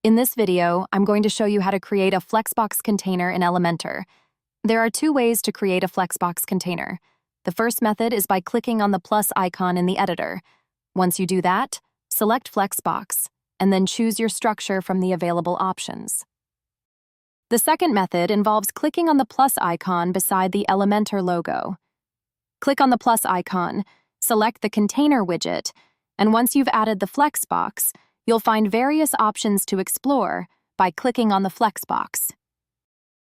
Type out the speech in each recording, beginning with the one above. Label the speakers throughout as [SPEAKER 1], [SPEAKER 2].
[SPEAKER 1] In this video, I'm going to show you how to create a Flexbox container in Elementor. There are two ways to create a Flexbox container. The first method is by clicking on the plus icon in the editor. Once you do that, select Flexbox, and then choose your structure from the available options. The second method involves clicking on the plus icon beside the Elementor logo. Click on the plus icon, select the container widget, and once you've added the Flexbox, you'll find various options to explore by clicking on the Flexbox.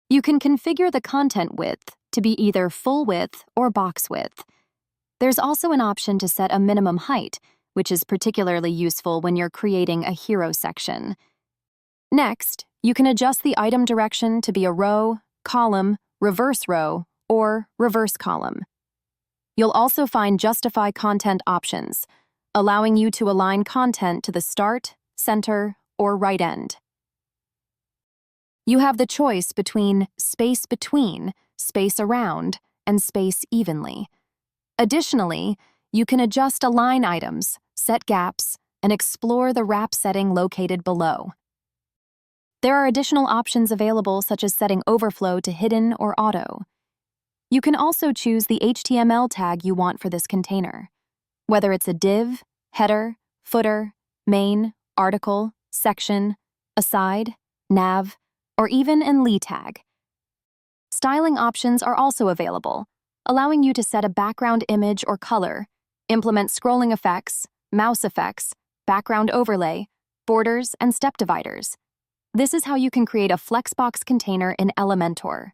[SPEAKER 1] You can configure the content width to be either full width or box width. There's also an option to set a minimum height, which is particularly useful when you're creating a hero section. Next, you can adjust the item direction to be a row, column, reverse row, or reverse column. You'll also find Justify Content options, allowing you to align content to the start, center, or right end. You have the choice between space between, space around, and space evenly. Additionally, you can adjust align items, set gaps, and explore the wrap setting located below. There are additional options available, such as setting overflow to hidden or auto. You can also choose the HTML tag you want for this container. Whether it's a div, header, footer, main, article, section, aside, nav, or even an li tag. Styling options are also available, allowing you to set a background image or color, implement scrolling effects, mouse effects, background overlay, borders, and step dividers. This is how you can create a Flexbox container in Elementor.